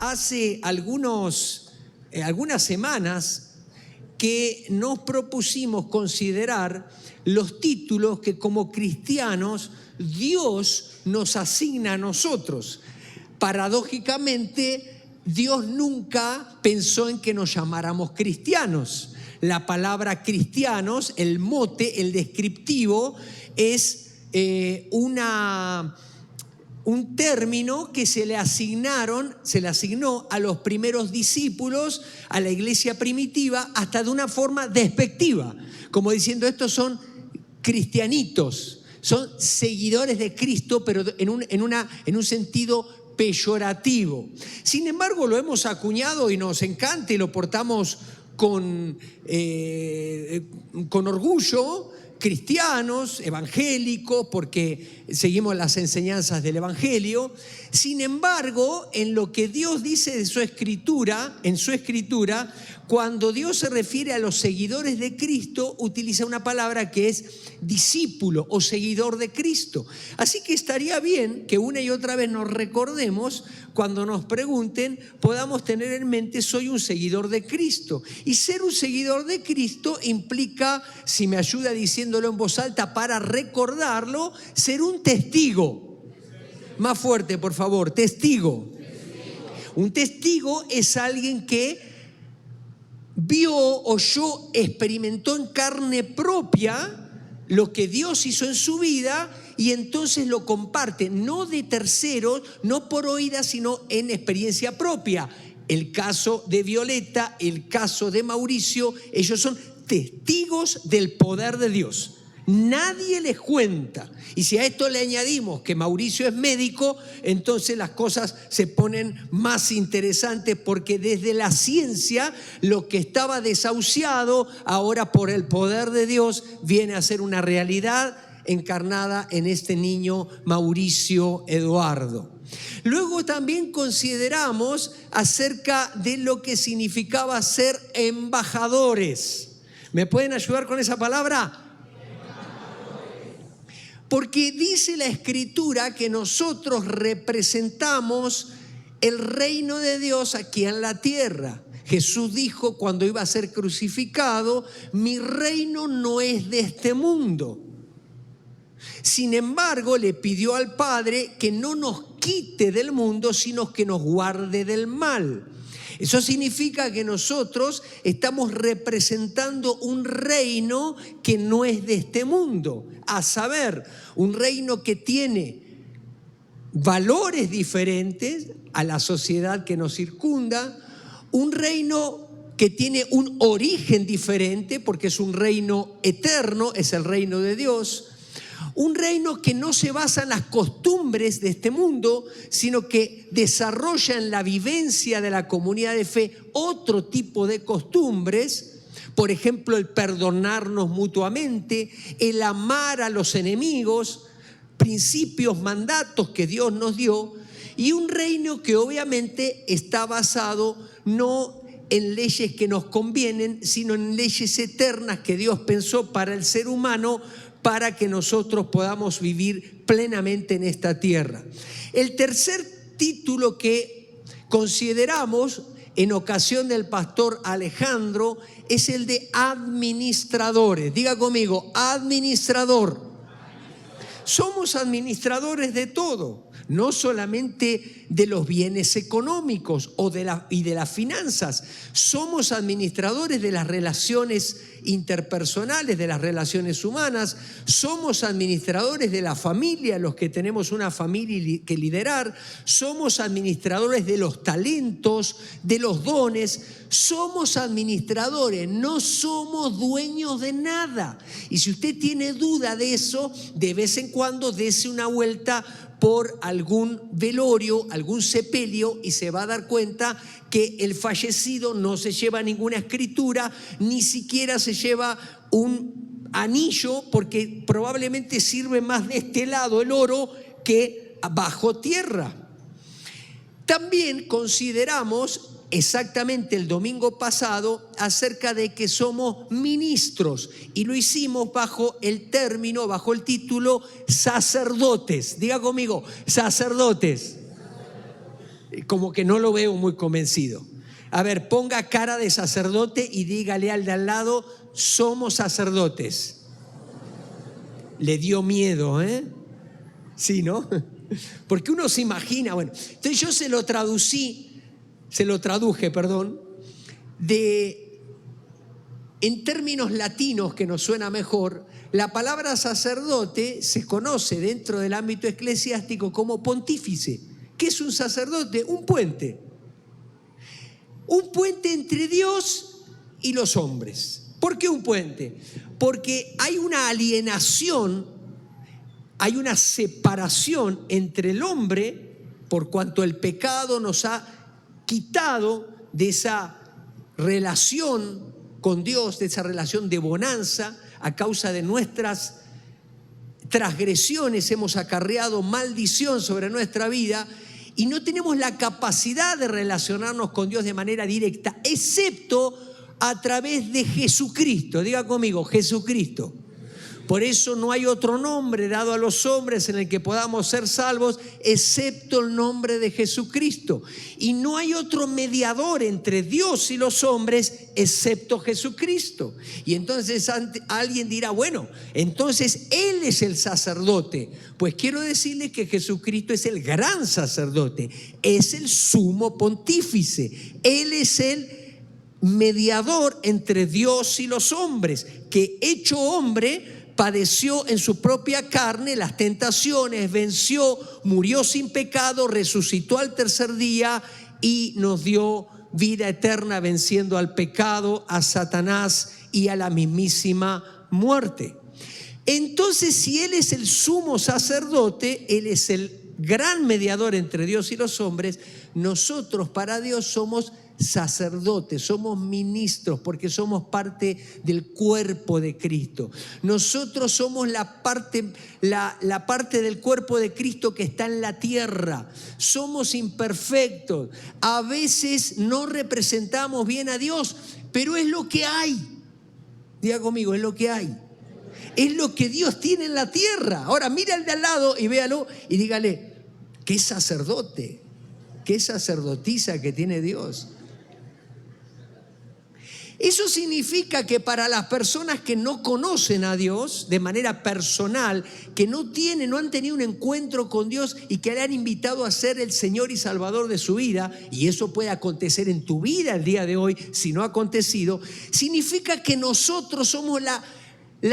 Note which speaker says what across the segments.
Speaker 1: hace algunas semanas que nos propusimos considerar los títulos que como cristianos Dios nos asigna a nosotros. Paradójicamente, Dios nunca pensó en que nos llamáramos cristianos. La palabra cristianos, el mote, el descriptivo, es un término que se le asignó a los primeros discípulos, a la iglesia primitiva, hasta de una forma despectiva, como diciendo estos son cristianitos, son seguidores de Cristo, pero en un sentido peyorativo. Sin embargo, lo hemos acuñado y nos encanta y lo portamos con orgullo, cristianos, evangélicos, porque seguimos las enseñanzas del Evangelio. Sin embargo, en lo que Dios dice de su escritura, en su escritura, cuando Dios se refiere a los seguidores de Cristo, utiliza una palabra que es discípulo o seguidor de Cristo. Así que estaría bien que una y otra vez nos recordemos, cuando nos pregunten, podamos tener en mente, soy un seguidor de Cristo. Y ser un seguidor de Cristo implica, si me ayuda diciéndolo en voz alta para recordarlo, ser un testigo. Más fuerte, por favor, testigo. Un testigo es alguien que vio, oyó, experimentó en carne propia lo que Dios hizo en su vida y entonces lo comparte, no de terceros, no por oídas, sino en experiencia propia. El caso de Violeta, el caso de Mauricio, ellos son testigos del poder de Dios. Nadie les cuenta. Y si a esto le añadimos que Mauricio es médico, entonces las cosas se ponen más interesantes, porque desde la ciencia lo que estaba desahuciado ahora por el poder de Dios viene a ser una realidad encarnada en este niño Mauricio Eduardo. Luego también consideramos acerca de lo que significaba ser embajadores. ¿Me pueden ayudar con esa palabra? Porque dice la Escritura que nosotros representamos el reino de Dios aquí en la tierra. Jesús dijo cuando iba a ser crucificado, mi reino no es de este mundo. Sin embargo, le pidió al Padre que no nos quite del mundo, sino que nos guarde del mal. Eso significa que nosotros estamos representando un reino que no es de este mundo, a saber, un reino que tiene valores diferentes a la sociedad que nos circunda, un reino que tiene un origen diferente porque es un reino eterno, es el reino de Dios. Un reino que no se basa en las costumbres de este mundo, sino que desarrolla en la vivencia de la comunidad de fe otro tipo de costumbres. Por ejemplo, el perdonarnos mutuamente, el amar a los enemigos, principios, mandatos que Dios nos dio. Y un reino que obviamente está basado no en leyes que nos convienen, sino en leyes eternas que Dios pensó para el ser humano, para que nosotros podamos vivir plenamente en esta tierra. El tercer título que consideramos en ocasión del pastor Alejandro es el de administradores. Diga conmigo, administrador. Somos administradores de todo, no solamente de los bienes económicos y de las finanzas. Somos administradores de las relaciones interpersonales, de las relaciones humanas. Somos administradores de la familia, los que tenemos una familia que liderar. Somos administradores de los talentos, de los dones. Somos administradores, no somos dueños de nada. Y si usted tiene duda de eso, de vez en cuando dése una vuelta por algún velorio, algún sepelio, y se va a dar cuenta que el fallecido no se lleva ninguna escritura, ni siquiera se lleva un anillo, porque probablemente sirve más de este lado el oro que bajo tierra. También consideramos exactamente el domingo pasado acerca de que somos ministros, y lo hicimos bajo el término, bajo el título sacerdotes. Diga conmigo, sacerdotes. Como que no lo veo muy convencido. A ver, ponga cara de sacerdote y dígale al de al lado, somos sacerdotes. Le dio miedo, ¿eh? Sí, ¿no? Porque uno se imagina, bueno, entonces yo se lo traduje, en términos latinos que nos suena mejor. La palabra sacerdote se conoce dentro del ámbito eclesiástico como pontífice. ¿Qué es un sacerdote? Un puente. Un puente entre Dios y los hombres. ¿Por qué un puente? Porque hay una alienación, hay una separación entre el hombre, por cuanto el pecado nos ha quitado de esa relación con Dios, de esa relación de bonanza. A causa de nuestras transgresiones hemos acarreado maldición sobre nuestra vida y no tenemos la capacidad de relacionarnos con Dios de manera directa, excepto a través de Jesucristo. Diga conmigo, Jesucristo. Por eso no hay otro nombre dado a los hombres en el que podamos ser salvos, excepto el nombre de Jesucristo. Y no hay otro mediador entre Dios y los hombres, excepto Jesucristo. Y entonces alguien dirá, bueno, entonces Él es el sacerdote. Pues quiero decirles que Jesucristo es el gran sacerdote, es el sumo pontífice. Él es el mediador entre Dios y los hombres, que hecho hombre padeció en su propia carne las tentaciones, venció, murió sin pecado, resucitó al tercer día y nos dio vida eterna venciendo al pecado, a Satanás y a la mismísima muerte. Entonces, si Él es el sumo sacerdote, Él es el gran mediador entre Dios y los hombres, nosotros para Dios somos sacerdotes, somos ministros, porque somos parte del cuerpo de Cristo. Nosotros somos la parte del cuerpo de Cristo que está en la tierra. Somos imperfectos, a veces no representamos bien a Dios, pero es lo que hay. Diga conmigo, es lo que hay. Es lo que Dios tiene en la tierra. Ahora mira al de al lado y véalo y dígale, qué sacerdote, qué sacerdotisa que tiene Dios. Eso significa que para las personas que no conocen a Dios de manera personal, que no han tenido un encuentro con Dios y que le han invitado a ser el Señor y Salvador de su vida, y eso puede acontecer en tu vida el día de hoy, si no ha acontecido, significa que nosotros somos la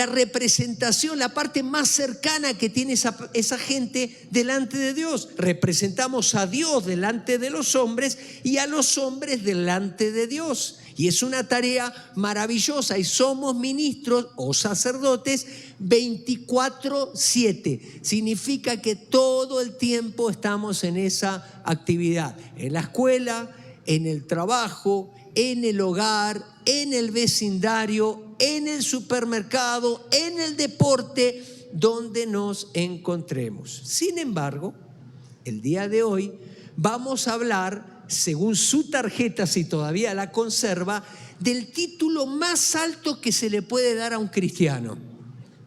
Speaker 1: representación, la parte más cercana que tiene esa gente delante de Dios. Representamos a Dios delante de los hombres y a los hombres delante de Dios. Y es una tarea maravillosa y somos ministros o sacerdotes 24/7. Significa que todo el tiempo estamos en esa actividad. En la escuela, en el trabajo, en el hogar, en el vecindario, en el supermercado, en el deporte, donde nos encontremos. Sin embargo, el día de hoy vamos a hablar, según su tarjeta, si todavía la conserva, del título más alto que se le puede dar a un cristiano.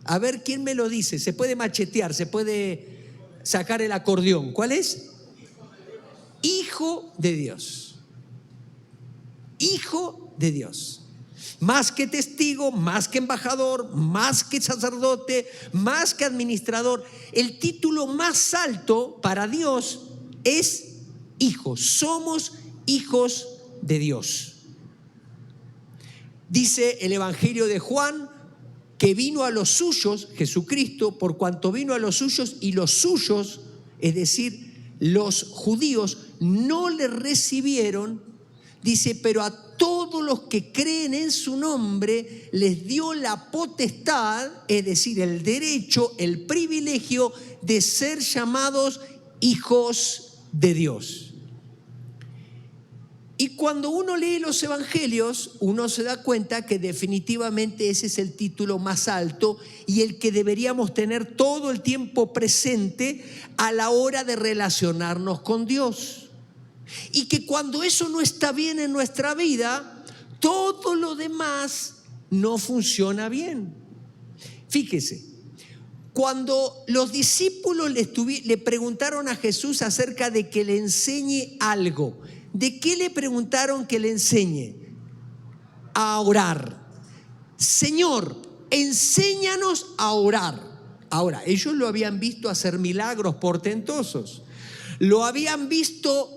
Speaker 1: A ver, ¿quién me lo dice? Se puede machetear, se puede sacar el acordeón. ¿Cuál es? Hijo de Dios. Hijo de Dios. Más que testigo, más que embajador, más que sacerdote, más que administrador. El título más alto para Dios es hijos. Somos hijos de Dios. Dice el Evangelio de Juan que vino a los suyos, Jesucristo, por cuanto vino a los suyos y los suyos, es decir, los judíos, no le recibieron. Dice, pero a todos los que creen en su nombre les dio la potestad, es decir, el derecho, el privilegio de ser llamados hijos de Dios. Y cuando uno lee los evangelios, uno se da cuenta que definitivamente ese es el título más alto y el que deberíamos tener todo el tiempo presente a la hora de relacionarnos con Dios. Y que cuando eso no está bien en nuestra vida, todo lo demás no funciona bien. Fíjese, Cuando los discípulos le preguntaron a Jesús acerca de que le enseñe algo, ¿de qué le preguntaron que le enseñe? A orar. Señor, enséñanos a orar. Ahora, ellos lo habían visto hacer milagros portentosos, lo habían visto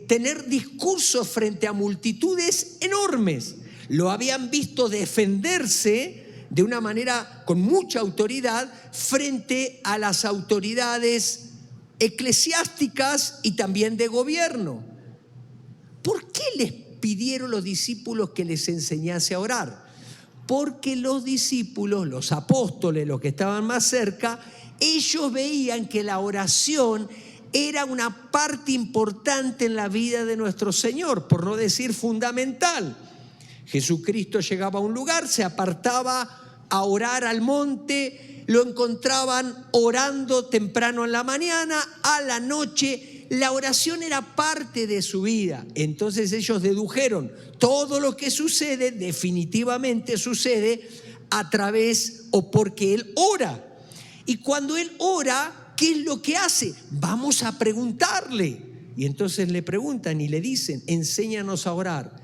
Speaker 1: tener discursos frente a multitudes enormes, lo habían visto defenderse de una manera con mucha autoridad frente a las autoridades eclesiásticas y también de gobierno. ¿Por qué les pidieron los discípulos que les enseñase a orar? Porque los discípulos, los apóstoles, los que estaban más cerca, ellos veían que la oración era una parte importante en la vida de nuestro Señor, por no decir fundamental. Jesucristo llegaba a un lugar, se apartaba a orar al monte, lo encontraban orando temprano en la mañana, a la noche. La oración era parte de su vida. Entonces ellos dedujeron, todo lo que sucede definitivamente sucede a través o porque Él ora. Y cuando Él ora, ¿qué es lo que hace? Vamos a preguntarle. Y entonces le preguntan y le dicen, enséñanos a orar.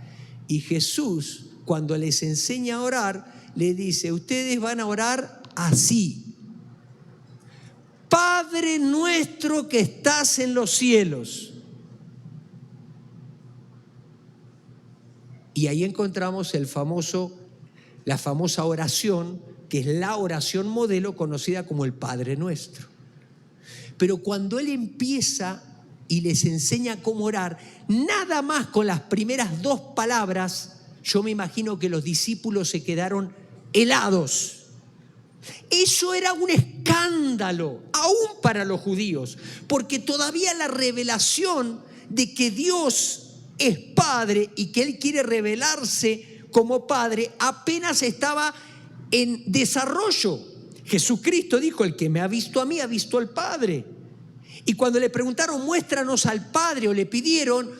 Speaker 1: Y Jesús, cuando les enseña a orar, le dice, ustedes van a orar así. Padre nuestro que estás en los cielos. Y ahí encontramos la famosa oración, que es la oración modelo conocida como el Padre Nuestro. Pero cuando Él empieza y les enseña cómo orar, nada más con las primeras dos palabras, yo me imagino que los discípulos se quedaron helados. Eso era un escándalo, aún para los judíos, porque todavía la revelación de que Dios es Padre y que Él quiere revelarse como Padre apenas estaba en desarrollo. Jesucristo dijo, el que me ha visto a mí ha visto al Padre. Y cuando le preguntaron, muéstranos al Padre, o le pidieron,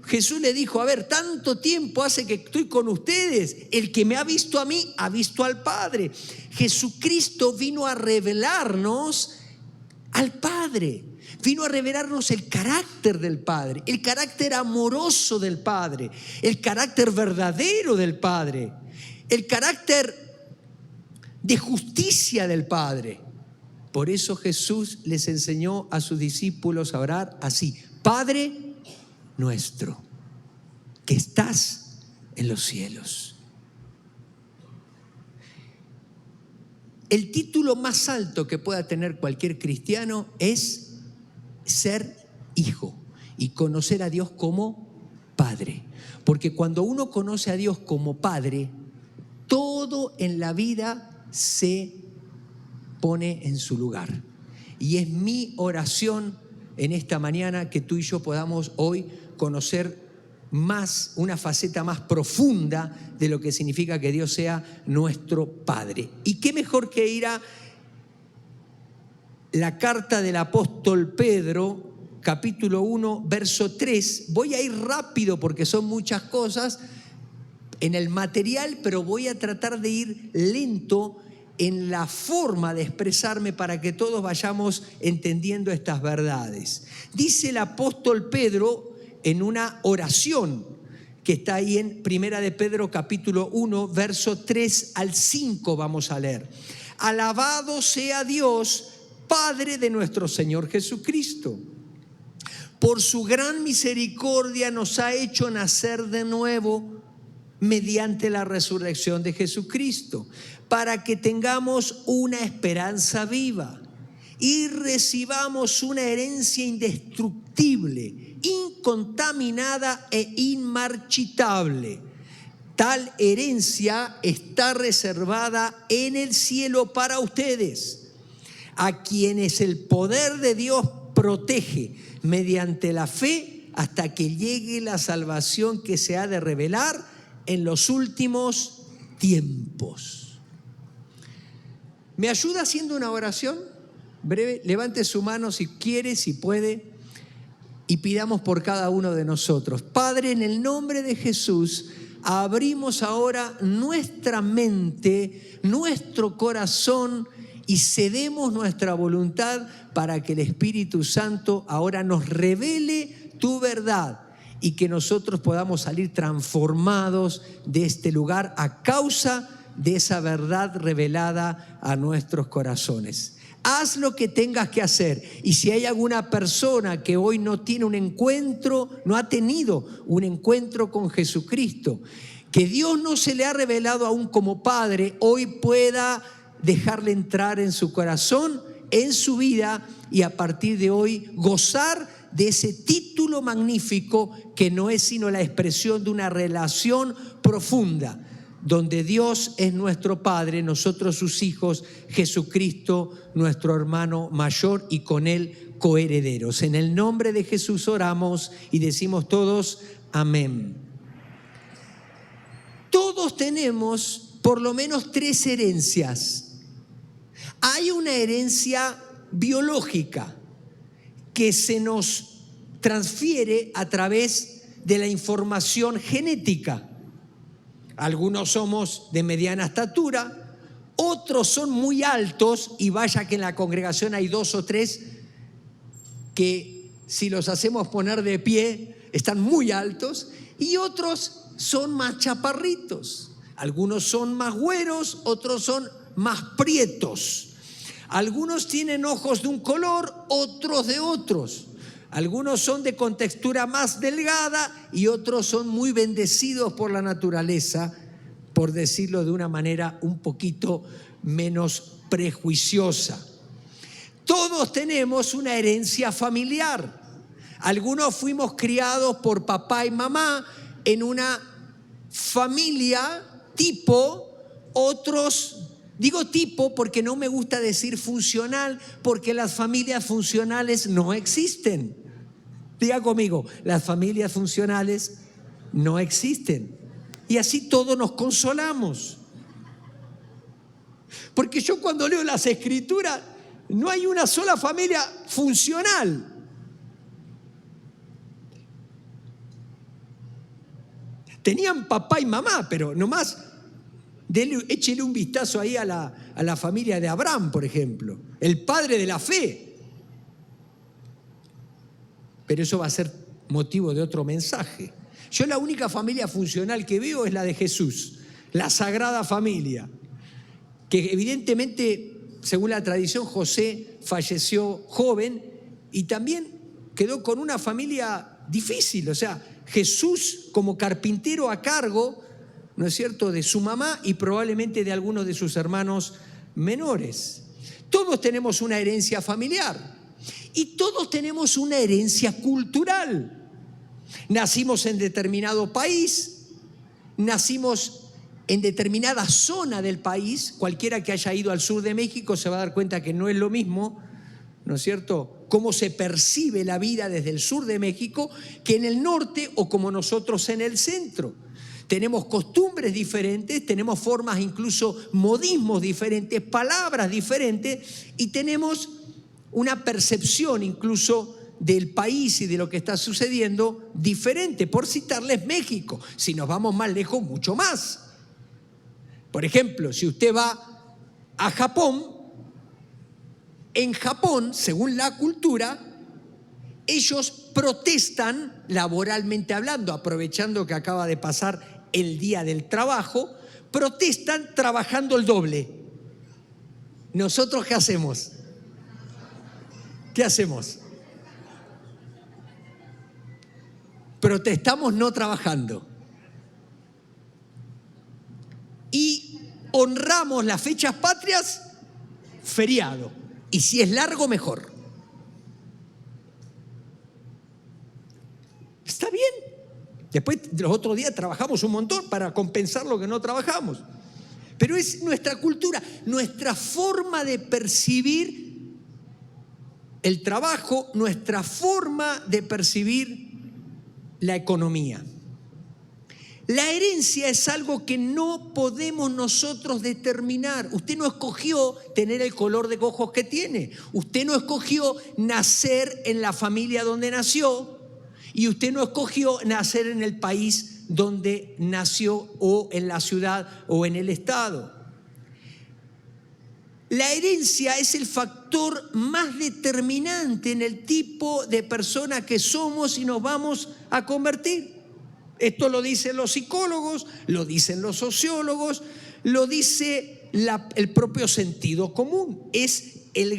Speaker 1: Jesús le dijo, a ver, tanto tiempo hace que estoy con ustedes, el que me ha visto a mí ha visto al Padre. Jesucristo vino a revelarnos al Padre, vino a revelarnos el carácter del Padre, el carácter amoroso del Padre, el carácter verdadero del Padre, el carácter de justicia del Padre. Por eso Jesús les enseñó a sus discípulos a orar así: Padre nuestro, que estás en los cielos. El título más alto que pueda tener cualquier cristiano es ser hijo y conocer a Dios como Padre. Porque cuando uno conoce a Dios como Padre, todo en la vida se pone en su lugar. Y es mi oración en esta mañana que tú y yo podamos hoy conocer más, una faceta más profunda de lo que significa que Dios sea nuestro Padre. Y qué mejor que ir a la carta del apóstol Pedro, capítulo 1, verso 3. Voy a ir rápido porque son muchas cosas en el material, pero voy a tratar de ir lento en la forma de expresarme para que todos vayamos entendiendo estas verdades. Dice el apóstol Pedro en una oración que está ahí en Primera de Pedro capítulo 1, verso 3 al 5 vamos a leer. Alabado sea Dios, Padre de nuestro Señor Jesucristo. Por su gran misericordia nos ha hecho nacer de nuevo mediante la resurrección de Jesucristo, para que tengamos una esperanza viva y recibamos una herencia indestructible, incontaminada e inmarchitable. Tal herencia está reservada en el cielo para ustedes, a quienes el poder de Dios protege mediante la fe hasta que llegue la salvación que se ha de revelar en los últimos tiempos. ¿Me ayuda haciendo una oración breve? Levante su mano si quiere, si puede, y pidamos por cada uno de nosotros. Padre, en el nombre de Jesús, abrimos ahora nuestra mente, nuestro corazón y cedemos nuestra voluntad para que el Espíritu Santo ahora nos revele tu verdad y que nosotros podamos salir transformados de este lugar a causa de esa verdad revelada a nuestros corazones. Haz lo que tengas que hacer, y si hay alguna persona que hoy no tiene un encuentro, no ha tenido un encuentro con Jesucristo, que Dios no se le ha revelado aún como Padre, hoy pueda dejarle entrar en su corazón, en su vida, y a partir de hoy gozar de ese título magnífico que no es sino la expresión de una relación profunda, donde Dios es nuestro Padre, nosotros sus hijos, Jesucristo nuestro hermano mayor y con Él coherederos. En el nombre de Jesús oramos y decimos todos amén. Todos tenemos por lo menos 3 herencias. Hay una herencia biológica que se nos transfiere a través de la información genética. Algunos somos de mediana estatura, otros son muy altos, y vaya que en la congregación hay 2 o 3 que si los hacemos poner de pie están muy altos, y otros son más chaparritos. Algunos son más güeros, otros son más prietos. Algunos tienen ojos de un color, otros de otros. Algunos son de contextura más delgada y otros son muy bendecidos por la naturaleza, por decirlo de una manera un poquito menos prejuiciosa. Todos tenemos una herencia familiar. Algunos fuimos criados por papá y mamá en una familia tipo, otros, digo tipo porque no me gusta decir funcional, porque las familias funcionales no existen. Diga conmigo, las familias funcionales no existen. Y así todos nos consolamos. Porque yo cuando leo las Escrituras, no hay una sola familia funcional. Tenían papá y mamá, pero nomás échele un vistazo ahí a la familia de Abraham, por ejemplo, el padre de la fe. Pero eso va a ser motivo de otro mensaje. Yo la única familia funcional que veo es la de Jesús, la Sagrada Familia, que evidentemente, según la tradición, José falleció joven y también quedó con una familia difícil. O sea, Jesús como carpintero a cargo, ¿no es cierto?, de su mamá y probablemente de algunos de sus hermanos menores. Todos tenemos una herencia familiar. Y todos tenemos una herencia cultural. Nacimos en determinado país, nacimos en determinada zona del país. Cualquiera que haya ido al sur de México se va a dar cuenta que no es lo mismo, ¿no es cierto?, cómo se percibe la vida desde el sur de México que en el norte o como nosotros en el centro. Tenemos costumbres diferentes, tenemos formas, incluso modismos diferentes, palabras diferentes, y tenemos una percepción incluso del país y de lo que está sucediendo diferente. Por citarles México, si nos vamos más lejos, mucho más. Por ejemplo, si usted va a Japón, en Japón, según la cultura, ellos protestan laboralmente hablando, aprovechando que acaba de pasar el día del trabajo, protestan trabajando el doble. ¿Nosotros qué hacemos? ¿Qué hacemos? Protestamos no trabajando. Y honramos las fechas patrias, feriado. Y si es largo, mejor. Está bien. Después, los otros días trabajamos un montón para compensar lo que no trabajamos. Pero es nuestra cultura, nuestra forma de percibir el trabajo, nuestra forma de percibir la economía. La herencia es algo que no podemos nosotros determinar. Usted no escogió tener el color de ojos que tiene. Usted no escogió nacer en la familia donde nació. Y usted no escogió nacer en el país donde nació, o en la ciudad, o en el estado. La herencia es el factor más determinante en el tipo de persona que somos y nos vamos a convertir. Esto lo dicen los psicólogos, lo dicen los sociólogos, lo dice el propio sentido común. Es el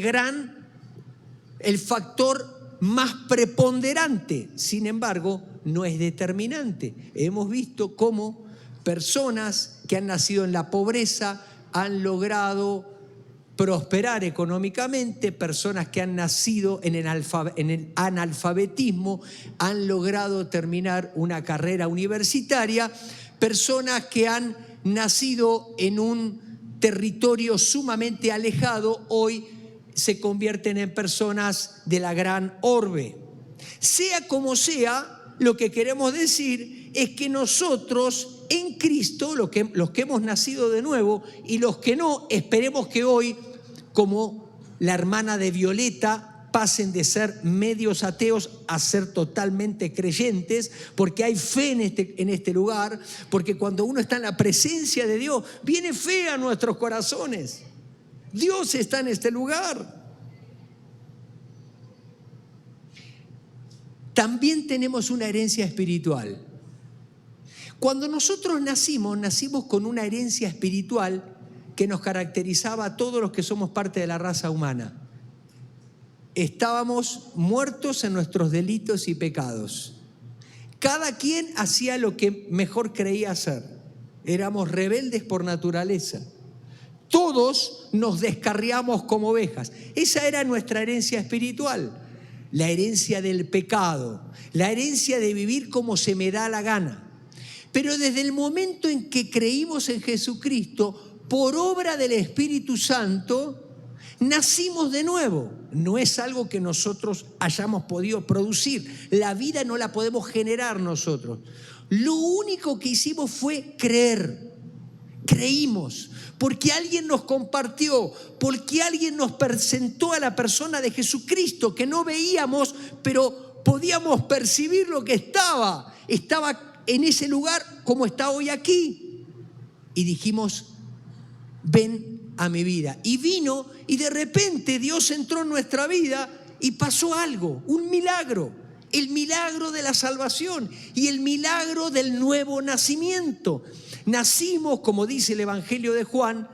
Speaker 1: factor más preponderante. Sin embargo, no es determinante. Hemos visto cómo personas que han nacido en la pobreza han logrado prosperar económicamente, personas que han nacido en el analfabetismo han logrado terminar una carrera universitaria, personas que han nacido en un territorio sumamente alejado hoy se convierten en personas de la gran orbe. Sea como sea, lo que queremos decir es que nosotros en Cristo, los que hemos nacido de nuevo y los que no, esperemos que hoy, como la hermana de Violeta, pasen de ser medios ateos a ser totalmente creyentes, porque hay fe en este lugar, porque cuando uno está en la presencia de Dios, viene fe a nuestros corazones. Dios está en este lugar. También tenemos una herencia espiritual. Cuando nosotros nacimos con una herencia espiritual que nos caracterizaba a todos los que somos parte de la raza humana. Estábamos muertos en nuestros delitos y pecados. Cada quien hacía lo que mejor creía hacer. Éramos rebeldes por naturaleza. Todos nos descarriamos como ovejas. Esa era nuestra herencia espiritual. La herencia del pecado. La herencia de vivir como se me da la gana. Pero desde el momento en que creímos en Jesucristo, por obra del Espíritu Santo, nacimos de nuevo. No es algo que nosotros hayamos podido producir. La vida no la podemos generar nosotros. Lo único que hicimos fue creer. Creímos, porque alguien nos compartió, porque alguien nos presentó a la persona de Jesucristo que no veíamos, pero podíamos percibir lo que estaba en ese lugar como está hoy aquí. Y dijimos, ven a mi vida. Y vino y de repente Dios entró en nuestra vida y pasó algo, un milagro. El milagro de la salvación y el milagro del nuevo nacimiento. Nacimos, como dice el Evangelio de Juan,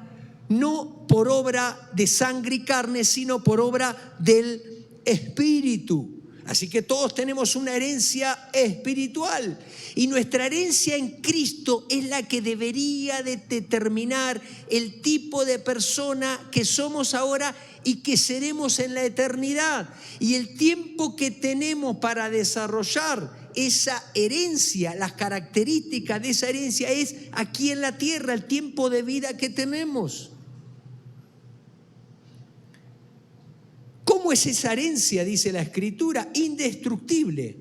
Speaker 1: no por obra de sangre y carne, sino por obra del Espíritu. Así que todos tenemos una herencia espiritual y nuestra herencia en Cristo es la que debería de determinar el tipo de persona que somos ahora y que seremos en la eternidad. Y el tiempo que tenemos para desarrollar esa herencia, las características de esa herencia es aquí en la tierra, el tiempo de vida que tenemos. ¿Cómo es esa herencia? Dice la Escritura, indestructible.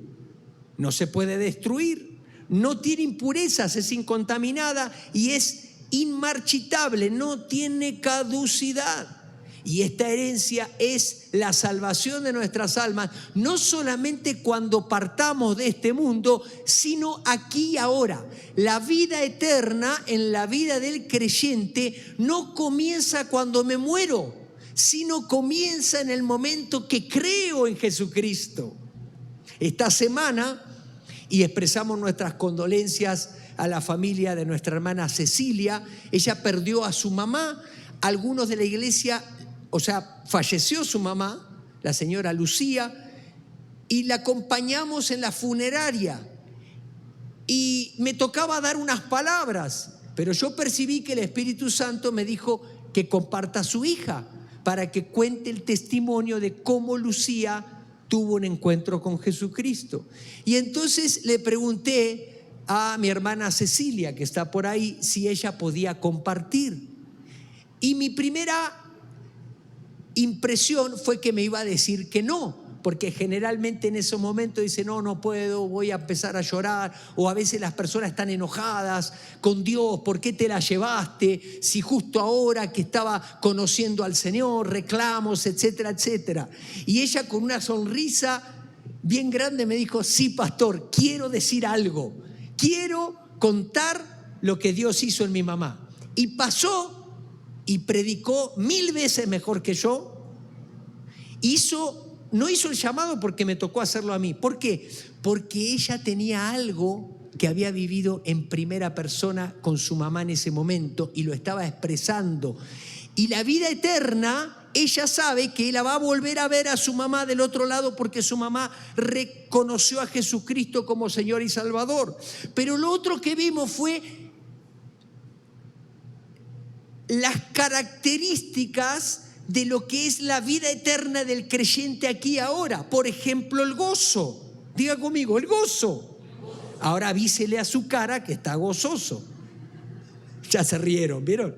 Speaker 1: No se puede destruir, no tiene impurezas, es incontaminada y es inmarchitable, no tiene caducidad. Y esta herencia es la salvación de nuestras almas, no solamente cuando partamos de este mundo, sino aquí y ahora. La vida eterna en la vida del creyente no comienza cuando me muero, sino comienza en el momento que creo en Jesucristo. Esta semana, y expresamos nuestras condolencias a la familia de nuestra hermana Cecilia, ella perdió a su mamá, algunos de la iglesia, falleció su mamá, la señora Lucía, y la acompañamos en la funeraria. Y me tocaba dar unas palabras, pero yo percibí que el Espíritu Santo me dijo que comparta a su hija, para que cuente el testimonio de cómo Lucía tuvo un encuentro con Jesucristo. Y entonces le pregunté a mi hermana Cecilia, que está por ahí, si ella podía compartir. Y mi primera impresión fue que me iba a decir que no, porque generalmente en esos momentos dice, no puedo, voy a empezar a llorar, o a veces las personas están enojadas con Dios, ¿por qué te la llevaste? Si justo ahora que estaba conociendo al Señor, reclamos, etcétera, etcétera. Y ella con una sonrisa bien grande me dijo, sí, pastor, quiero decir algo, quiero contar lo que Dios hizo en mi mamá. Y pasó y predicó 1000 veces mejor que yo. No hizo el llamado porque me tocó hacerlo a mí. ¿Por qué? Porque ella tenía algo que había vivido en primera persona con su mamá en ese momento y lo estaba expresando. Y la vida eterna, ella sabe que la va a volver a ver a su mamá del otro lado porque su mamá reconoció a Jesucristo como Señor y Salvador. Pero lo otro que vimos fue las características de lo que es la vida eterna del creyente aquí y ahora. Por ejemplo, el gozo. Diga conmigo, el gozo. Ahora avísele a su cara que está gozoso. Ya se rieron, ¿vieron?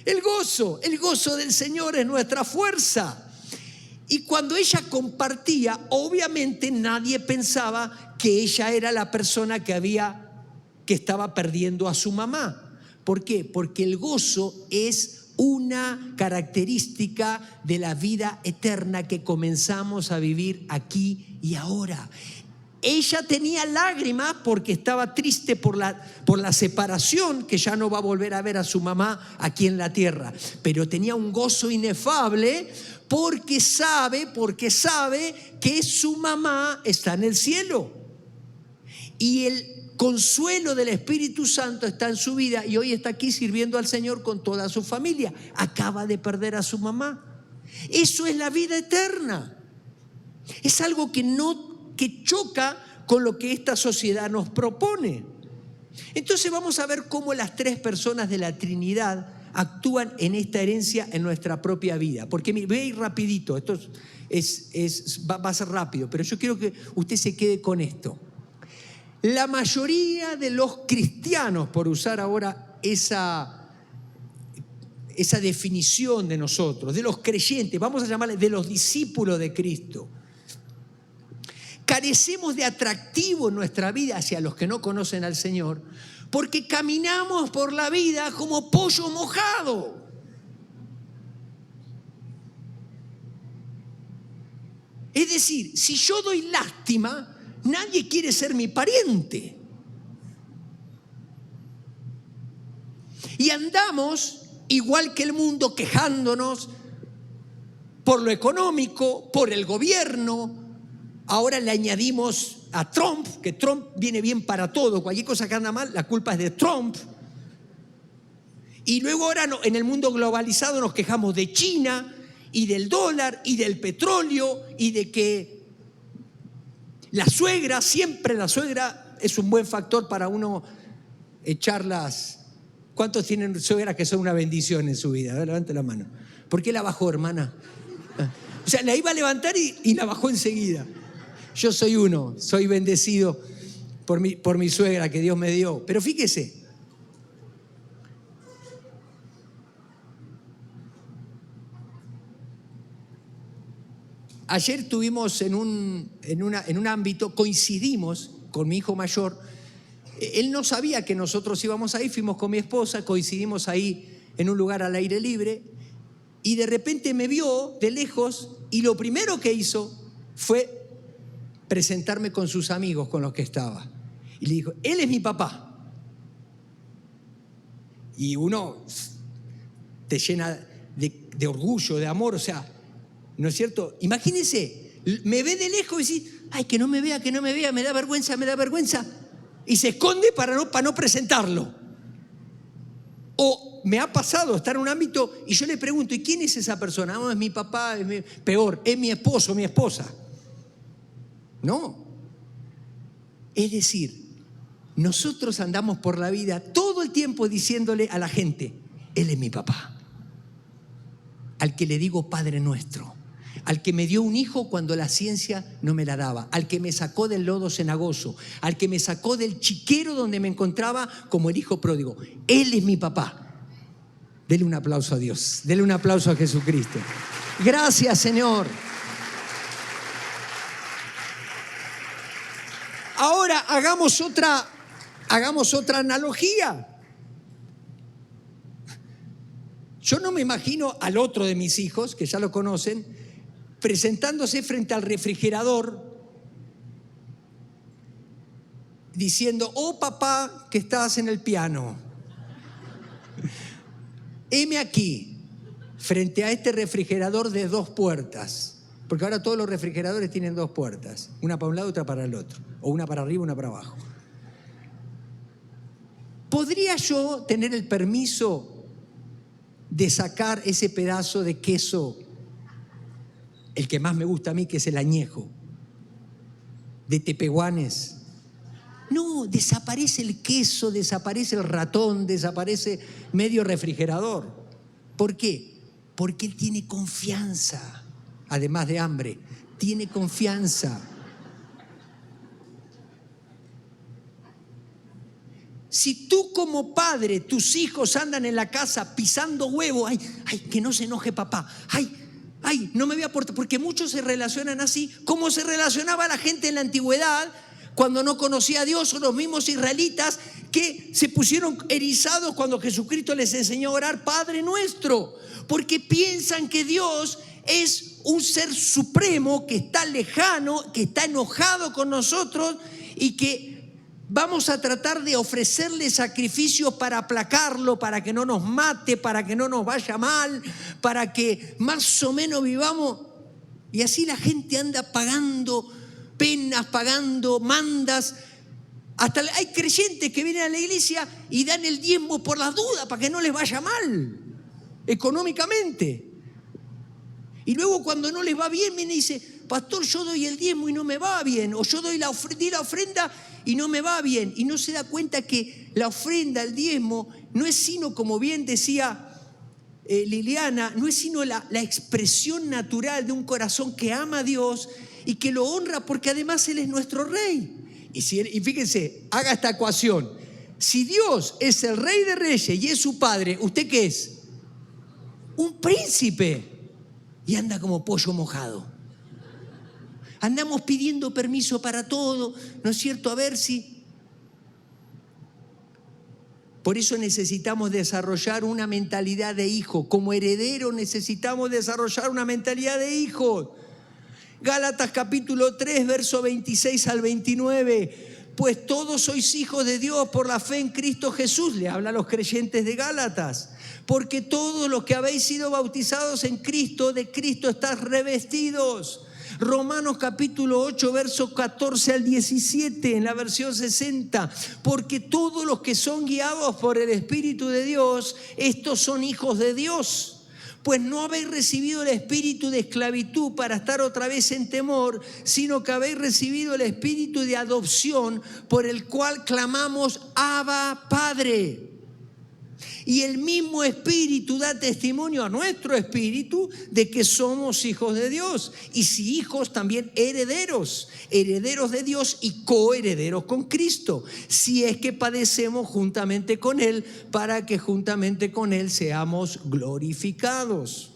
Speaker 1: El gozo del Señor es nuestra fuerza. Y cuando ella compartía, obviamente nadie pensaba que ella era la persona que estaba perdiendo a su mamá. ¿Por qué? Porque el gozo es una característica de la vida eterna que comenzamos a vivir aquí y ahora. Ella tenía lágrimas porque estaba triste por la separación, que ya no va a volver a ver a su mamá aquí en la tierra. Pero tenía un gozo inefable porque sabe que su mamá está en el cielo. Y el consuelo del Espíritu Santo está en su vida y hoy está aquí sirviendo al Señor con toda su familia. Acaba de perder a su mamá. Eso es la vida eterna. Es algo que choca con lo que esta sociedad nos propone. Entonces vamos a ver cómo las tres personas de la Trinidad actúan en esta herencia en nuestra propia vida. Porque voy a ir rapidito, esto va a ser rápido, pero yo quiero que usted se quede con esto. La mayoría de los cristianos, por usar ahora esa definición de nosotros, de los creyentes, vamos a llamarles de los discípulos de Cristo, carecemos de atractivo en nuestra vida hacia los que no conocen al Señor, porque caminamos por la vida como pollo mojado. Es decir, si yo doy lástima, nadie quiere ser mi pariente. Y andamos igual que el mundo quejándonos por lo económico, por el gobierno. Ahora le añadimos a Trump, que Trump viene bien para todo. Cualquier cosa que anda mal, la culpa es de Trump. Y luego ahora en el mundo globalizado nos quejamos de China y del dólar y del petróleo y de que siempre la suegra es un buen factor para uno echarlas. ¿Cuántos tienen suegras que son una bendición en su vida? A ver, levante la mano. ¿Por qué la bajó, hermana? O sea, la iba a levantar y la bajó enseguida. Yo soy bendecido por mi suegra que Dios me dio. Pero fíjese, ayer tuvimos en un ámbito, coincidimos con mi hijo mayor. Él no sabía que nosotros íbamos ahí, fuimos con mi esposa, coincidimos ahí en un lugar al aire libre y de repente me vio de lejos y lo primero que hizo fue presentarme con sus amigos con los que estaba. Y le dijo, él es mi papá. Y uno te llena de orgullo, de amor, o sea, ¿no es cierto? Imagínense, me ve de lejos y dice, ay, que no me vea, me da vergüenza. Y se esconde para no presentarlo. O me ha pasado estar en un ámbito y yo le pregunto, ¿y quién es esa persona? No, es mi papá, peor, es mi esposo, mi esposa. No. Es decir, nosotros andamos por la vida todo el tiempo diciéndole a la gente, él es mi papá. Al que le digo Padre nuestro. Al que me dio un hijo cuando la ciencia no me la daba. Al que me sacó del lodo cenagoso. Al que me sacó del chiquero donde me encontraba como el hijo pródigo. Él es mi papá. Dele un aplauso a Dios. Dele un aplauso a Jesucristo. Gracias, Señor. Ahora hagamos otra analogía. Yo no me imagino al otro de mis hijos, que ya lo conocen, presentándose frente al refrigerador diciendo, oh papá, que estás en el piano, heme aquí, frente a este refrigerador de 2 puertas, porque ahora todos los refrigeradores tienen 2 puertas, una para un lado y otra para el otro, o una para arriba y una para abajo. ¿Podría yo tener el permiso de sacar ese pedazo de queso, el que más me gusta a mí, que es el añejo, de Tepehuanes? No, desaparece el queso, desaparece el ratón, desaparece medio refrigerador. ¿Por qué? Porque él tiene confianza, además de hambre, tiene confianza. Si tú como padre, tus hijos andan en la casa pisando huevo, ay, que no se enoje papá, ay, no me voy a portar, porque muchos se relacionan así, como se relacionaba la gente en la antigüedad, cuando no conocía a Dios, o los mismos israelitas que se pusieron erizados cuando Jesucristo les enseñó a orar Padre Nuestro, porque piensan que Dios es un ser supremo que está lejano, que está enojado con nosotros y que vamos a tratar de ofrecerle sacrificios para aplacarlo, para que no nos mate, para que no nos vaya mal, para que más o menos vivamos. Y así la gente anda pagando penas, pagando mandas. Hasta hay creyentes que vienen a la iglesia y dan el diezmo por las dudas, para que no les vaya mal económicamente. Y luego cuando no les va bien, viene y dice: pastor, yo doy el diezmo y no me va bien, o yo di la ofrenda y no me va bien. Y no se da cuenta que la ofrenda, el diezmo, no es sino, como bien decía Liliana, no es sino la expresión natural de un corazón que ama a Dios y que lo honra, porque además Él es nuestro Rey. Y fíjense, haga esta ecuación. Si Dios es el Rey de Reyes y es su Padre, ¿usted qué es? Un príncipe. Y anda como pollo mojado. Andamos pidiendo permiso para todo, ¿no es cierto? A ver si... Por eso necesitamos desarrollar una mentalidad de hijo. Como heredero necesitamos desarrollar una mentalidad de hijo. Gálatas capítulo 3, verso 26 al 29. Pues todos sois hijos de Dios por la fe en Cristo Jesús. Le habla a los creyentes de Gálatas. Porque todos los que habéis sido bautizados en Cristo, de Cristo estáis revestidos. Romanos capítulo 8, verso 14 al 17, en la versión 60. Porque todos los que son guiados por el Espíritu de Dios, estos son hijos de Dios. Pues no habéis recibido el espíritu de esclavitud para estar otra vez en temor, sino que habéis recibido el espíritu de adopción, por el cual clamamos: Abba, Padre. Y el mismo Espíritu da testimonio a nuestro espíritu de que somos hijos de Dios. Y si hijos, también herederos, herederos de Dios y coherederos con Cristo, si es que padecemos juntamente con Él, para que juntamente con Él seamos glorificados.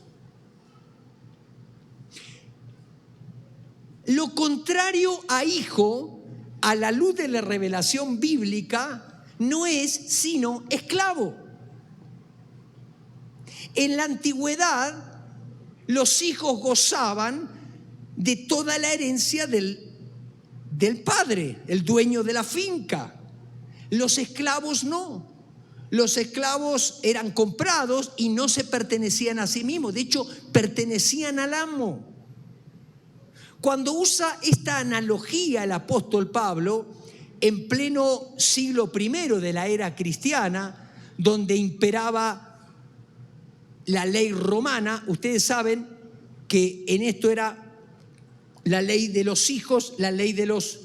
Speaker 1: Lo contrario a hijo, a la luz de la revelación bíblica, no es sino esclavo. En la antigüedad, los hijos gozaban de toda la herencia del padre, el dueño de la finca. Los esclavos no. Los esclavos eran comprados y no se pertenecían a sí mismos. De hecho, pertenecían al amo. Cuando usa esta analogía el apóstol Pablo, en pleno siglo I de la era cristiana, donde imperaba la ley romana, ustedes saben que en esto era la ley de los hijos, la ley de los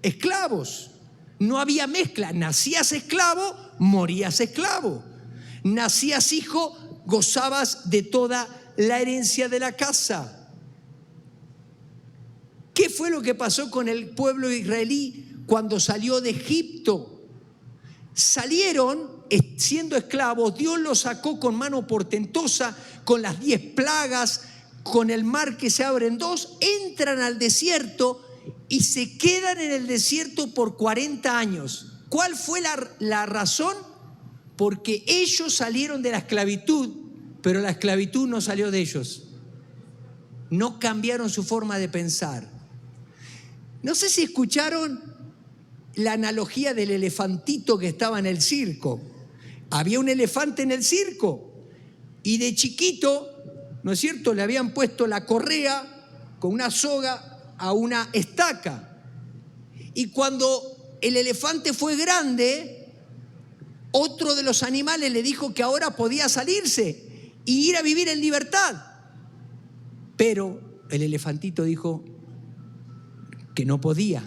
Speaker 1: esclavos. No había mezcla. Nacías esclavo, morías esclavo. Nacías hijo, gozabas de toda la herencia de la casa. ¿Qué fue lo que pasó con el pueblo israelí cuando salió de Egipto? Salieron siendo esclavos, Dios los sacó con mano portentosa, con las 10 plagas, con el mar que se abre en dos, entran al desierto y se quedan en el desierto por 40 años. ¿Cuál fue la razón? Porque ellos salieron de la esclavitud, pero la esclavitud no salió de ellos. No cambiaron su forma de pensar. No sé si escucharon la analogía del elefantito que estaba en el circo. Había un elefante en el circo Y de chiquito, ¿no es cierto?, le habían puesto la correa con una soga a una estaca. Y cuando el elefante fue grande, otro de los animales le dijo que ahora podía salirse y ir a vivir en libertad. Pero el elefantito dijo que no podía,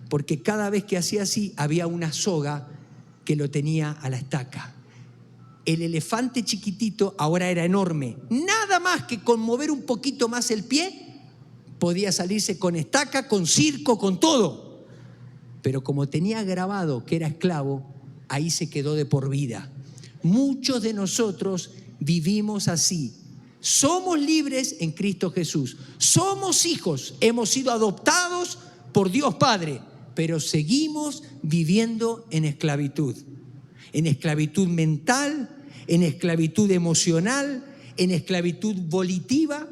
Speaker 1: porque cada vez que hacía así había una soga que lo tenía a la estaca. El elefante chiquitito ahora era enorme. Nada más que con mover un poquito más el pie, podía salirse con estaca, con circo, con todo. Pero como tenía grabado que era esclavo, ahí se quedó de por vida. Muchos de nosotros vivimos así. Somos libres en Cristo Jesús. Somos hijos, hemos sido adoptados por Dios Padre, pero seguimos viviendo en esclavitud. En esclavitud mental, en esclavitud emocional, en esclavitud volitiva.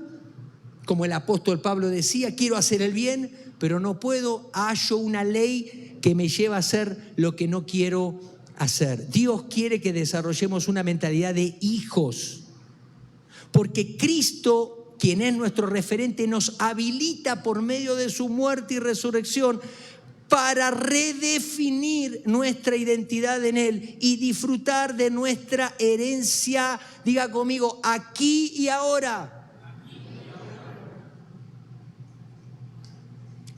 Speaker 1: Como el apóstol Pablo decía, quiero hacer el bien, pero no puedo, hallo una ley que me lleva a hacer lo que no quiero hacer. Dios quiere que desarrollemos una mentalidad de hijos, porque Cristo, quien es nuestro referente, nos habilita por medio de su muerte y resurrección para redefinir nuestra identidad en Él y disfrutar de nuestra herencia, diga conmigo, aquí y ahora.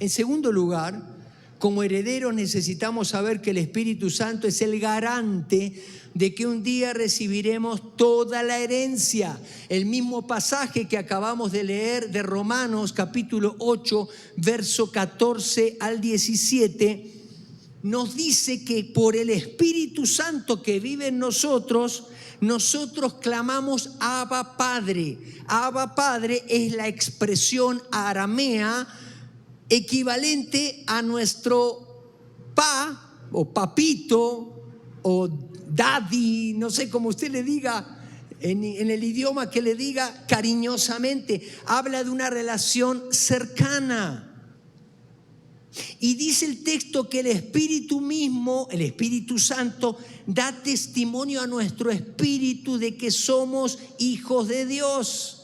Speaker 1: En segundo lugar, como herederos necesitamos saber que el Espíritu Santo es el garante de que un día recibiremos toda la herencia. El mismo pasaje que acabamos de leer de Romanos capítulo 8, verso 14 al 17, nos dice que por el Espíritu Santo que vive en nosotros, nosotros clamamos Abba Padre. Abba Padre es la expresión aramea equivalente a nuestro pa o papito o daddy, no sé cómo usted le diga, en el idioma que le diga cariñosamente. Habla de una relación cercana. Y dice el texto que el Espíritu mismo, el Espíritu Santo, da testimonio a nuestro espíritu de que somos hijos de Dios.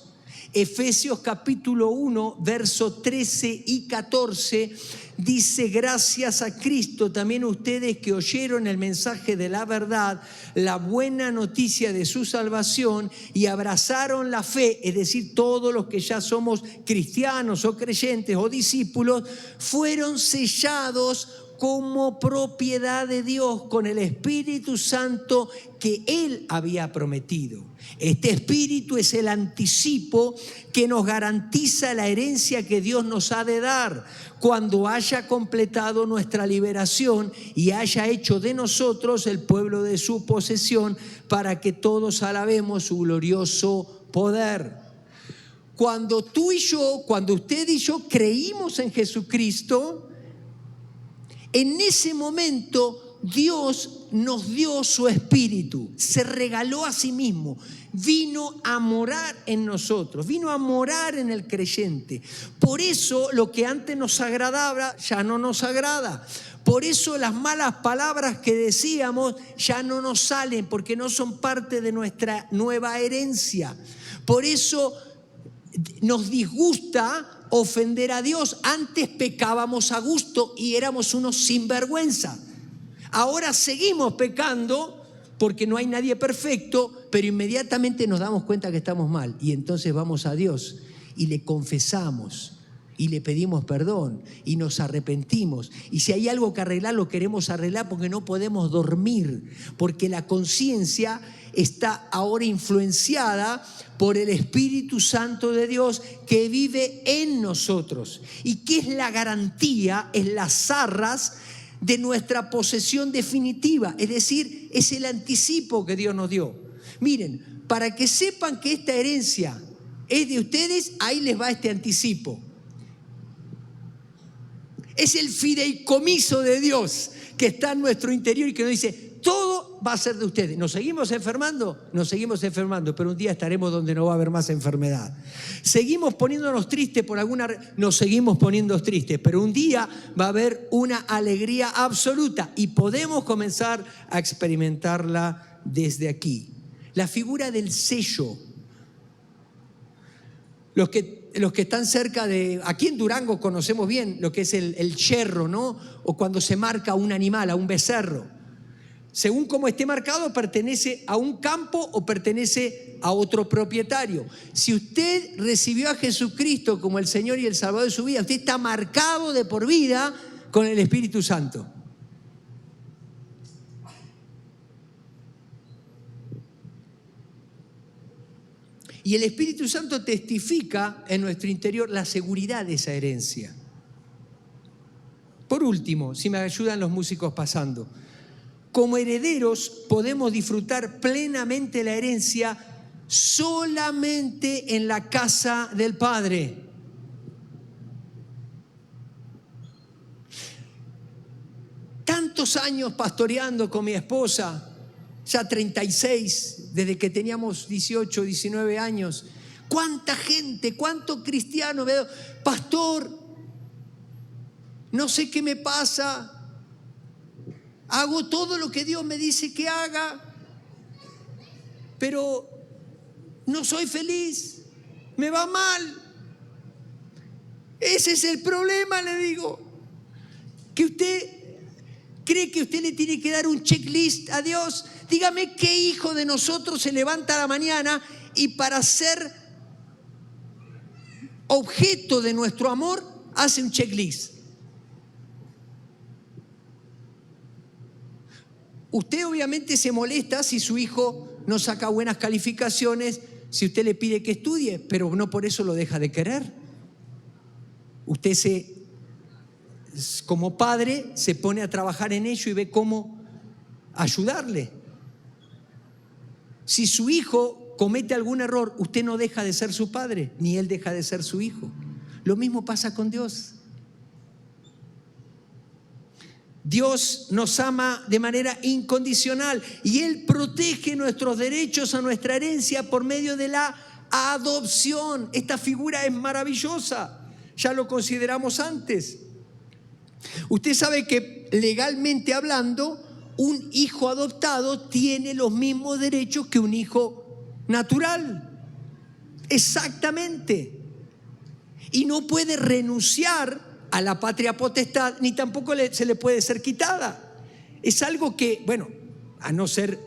Speaker 1: Efesios capítulo 1, verso 13 y 14 dice: gracias a Cristo también ustedes que oyeron el mensaje de la verdad, la buena noticia de su salvación, y abrazaron la fe, es decir, todos los que ya somos cristianos o creyentes o discípulos, fueron sellados como propiedad de Dios con el Espíritu Santo que Él había prometido. Este Espíritu es el anticipo que nos garantiza la herencia que Dios nos ha de dar cuando haya completado nuestra liberación y haya hecho de nosotros el pueblo de su posesión, para que todos alabemos su glorioso poder. Cuando tú y yo, cuando usted y yo creímos en Jesucristo, en ese momento Dios nos dio su Espíritu, se regaló a sí mismo, vino a morar en nosotros, vino a morar en el creyente. Por eso lo que antes nos agradaba ya no nos agrada. Por eso las malas palabras que decíamos ya no nos salen, porque no son parte de nuestra nueva herencia. Por eso nos disgusta ofender a Dios. Antes pecábamos a gusto y éramos unos sinvergüenza. Ahora seguimos pecando porque no hay nadie perfecto, pero inmediatamente nos damos cuenta que estamos mal y entonces vamos a Dios y le confesamos y le pedimos perdón y nos arrepentimos. Y si hay algo que arreglar, lo queremos arreglar, porque no podemos dormir, porque la conciencia está ahora influenciada por el Espíritu Santo de Dios que vive en nosotros y que es la garantía, es las arras de nuestra posesión definitiva, es decir, es el anticipo que Dios nos dio. Miren, para que sepan que esta herencia es de ustedes, ahí les va este anticipo. Es el fideicomiso de Dios que está en nuestro interior y que nos dice: todo va a ser de ustedes. ¿Nos seguimos enfermando? Nos seguimos enfermando, pero un día estaremos donde no va a haber más enfermedad. ¿Seguimos poniéndonos tristes por alguna? Nos seguimos poniendo tristes, pero un día va a haber una alegría absoluta y podemos comenzar a experimentarla desde aquí. La figura del sello Los que están cerca de, aquí en Durango conocemos bien lo que es el yerro, ¿no? O cuando se marca a un animal, a un becerro. Según cómo esté marcado, pertenece a un campo o pertenece a otro propietario. Si usted recibió a Jesucristo como el Señor y el Salvador de su vida, usted está marcado de por vida con el Espíritu Santo. Y el Espíritu Santo testifica en nuestro interior la seguridad de esa herencia. Por último, si me ayudan los músicos pasando, como herederos podemos disfrutar plenamente la herencia solamente en la casa del Padre. Tantos años pastoreando con mi esposa, ya 36, desde que teníamos 18, 19 años. ¿Cuánta gente, cuánto cristiano veo? Pastor, no sé qué me pasa. Hago todo lo que Dios me dice que haga, pero no soy feliz, me va mal. Ese es el problema, le digo. Que usted cree que usted le tiene que dar un checklist a Dios. Dígame qué hijo de nosotros se levanta a la mañana y para ser objeto de nuestro amor hace un checklist. Usted obviamente se molesta si su hijo no saca buenas calificaciones, si usted le pide que estudie, pero no por eso lo deja de querer. Usted como padre se pone a trabajar en ello y ve cómo ayudarle. Si su hijo comete algún error, usted no deja de ser su padre, ni él deja de ser su hijo. Lo mismo pasa con Dios. Dios nos ama de manera incondicional y Él protege nuestros derechos a nuestra herencia por medio de la adopción. Esta figura es maravillosa, ya lo consideramos antes. Usted sabe que legalmente hablando, un hijo adoptado tiene los mismos derechos que un hijo natural. Exactamente. Y no puede renunciar a la patria potestad, ni tampoco se le puede ser quitada. Es algo que, bueno, a no ser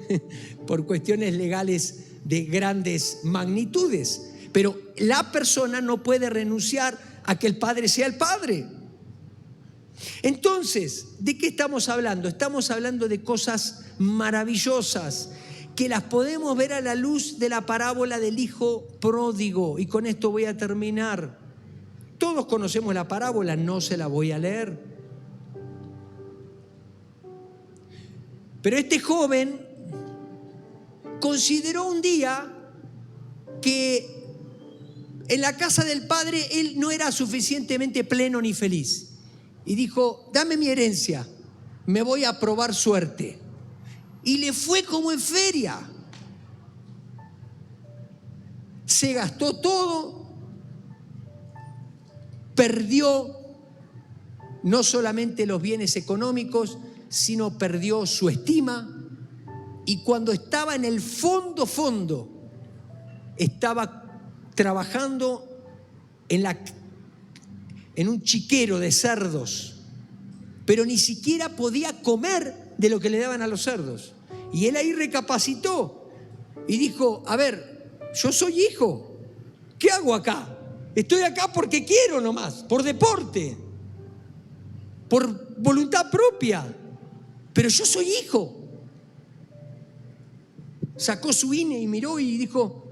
Speaker 1: por cuestiones legales de grandes magnitudes, pero la persona no puede renunciar a que el padre sea el padre. Entonces, ¿de qué estamos hablando? Estamos hablando de cosas maravillosas que las podemos ver a la luz de la parábola del hijo pródigo. Y con esto voy a terminar. Todos conocemos la parábola, no se la voy a leer. Pero este joven consideró un día que en la casa del padre él no era suficientemente pleno ni feliz. Y dijo, dame mi herencia, me voy a probar suerte. Y le fue como en feria. Se gastó todo, perdió no solamente los bienes económicos, sino perdió su estima. Y cuando estaba en el fondo, estaba trabajando en un chiquero de cerdos, pero ni siquiera podía comer de lo que le daban a los cerdos. Y él ahí recapacitó y dijo, a ver, yo soy hijo, ¿qué hago acá? Estoy acá porque quiero nomás, por deporte, por voluntad propia, pero yo soy hijo. Sacó su INE y miró y dijo,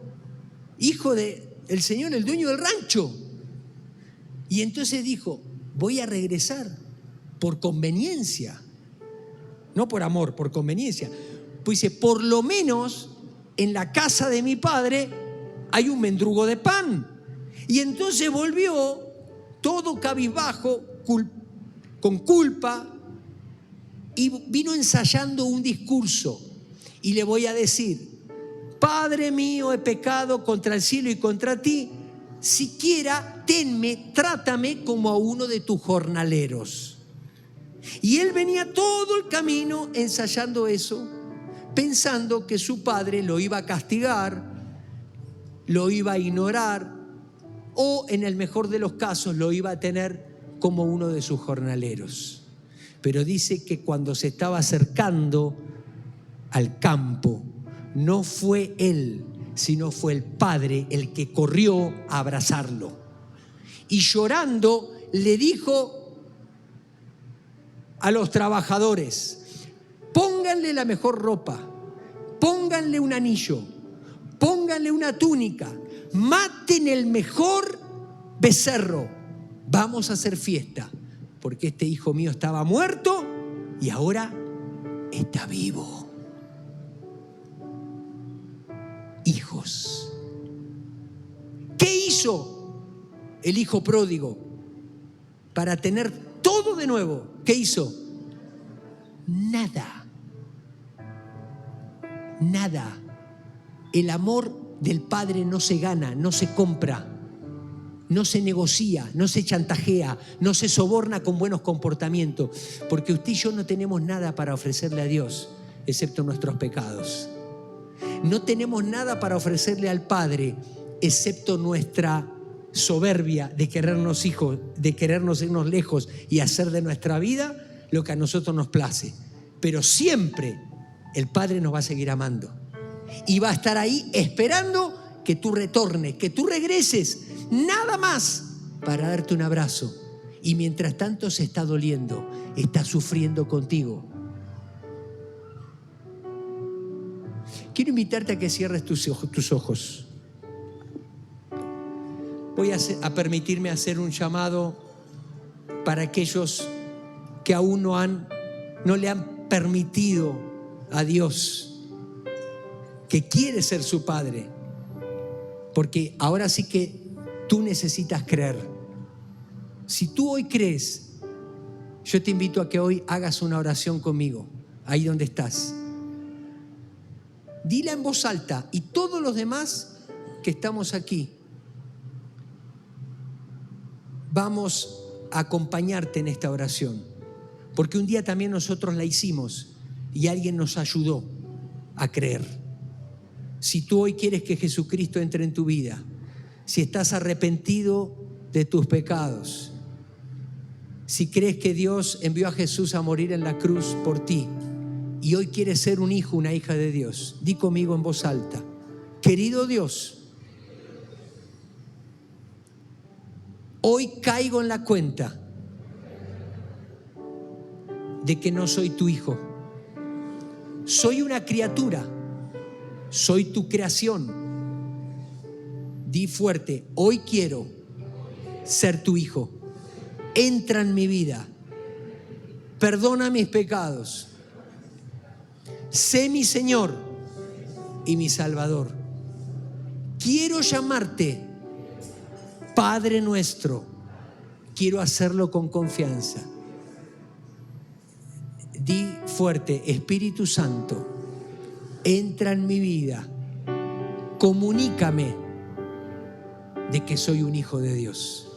Speaker 1: hijo del señor, el dueño del rancho. Y entonces dijo, voy a regresar por conveniencia, no por amor, por conveniencia. Pues dice, por lo menos en la casa de mi padre hay un mendrugo de pan. Y entonces volvió todo cabizbajo, con culpa, y vino ensayando un discurso. Y le voy a decir, Padre mío, he pecado contra el cielo y contra ti. Siquiera tenme, trátame como a uno de tus jornaleros. Y él venía todo el camino ensayando eso, pensando que su padre lo iba a castigar, lo iba a ignorar, o en el mejor de los casos lo iba a tener como uno de sus jornaleros. Pero dice que cuando se estaba acercando al campo, no fue él, sino fue el padre el que corrió a abrazarlo. Y llorando le dijo a los trabajadores: pónganle la mejor ropa, pónganle un anillo, pónganle una túnica, maten el mejor becerro, vamos a hacer fiesta, porque este hijo mío estaba muerto y ahora está vivo. Hijos. ¿Qué hizo el hijo pródigo para tener todo de nuevo? ¿Qué hizo? Nada. Nada. El amor del Padre no se gana, no se compra, no se negocia, no se chantajea, no se soborna con buenos comportamientos, porque usted y yo no tenemos nada para ofrecerle a Dios, excepto nuestros pecados. No tenemos nada para ofrecerle al Padre, excepto nuestra soberbia de querernos hijos, de querernos irnos lejos y hacer de nuestra vida lo que a nosotros nos place. Pero siempre el Padre nos va a seguir amando y va a estar ahí esperando que tú retornes, que tú regreses, nada más para darte un abrazo. Y mientras tanto se está doliendo, está sufriendo contigo. Quiero invitarte a que cierres tus ojos. Voy a permitirme hacer un llamado para aquellos que aún no le han permitido a Dios, que quiere ser su Padre, porque ahora sí que tú necesitas creer. Si tú hoy crees, yo te invito a que hoy hagas una oración conmigo, ahí donde estás. Dila en voz alta, y todos los demás que estamos aquí vamos a acompañarte en esta oración, porque un día también nosotros la hicimos y alguien nos ayudó a creer. Si tú hoy quieres que Jesucristo entre en tu vida, si estás arrepentido de tus pecados, si crees que Dios envió a Jesús a morir en la cruz por ti y hoy quieres ser un hijo, una hija de Dios, di conmigo en voz alta: querido Dios, hoy caigo en la cuenta de que no soy tu hijo. Soy una criatura, soy tu creación. Di fuerte: hoy quiero ser tu hijo. Entra en mi vida, perdona mis pecados, sé mi Señor y mi Salvador. Quiero llamarte Padre nuestro. Quiero hacerlo con confianza. Di fuerte: Espíritu Santo, entra en mi vida, comunícame de que soy un hijo de Dios.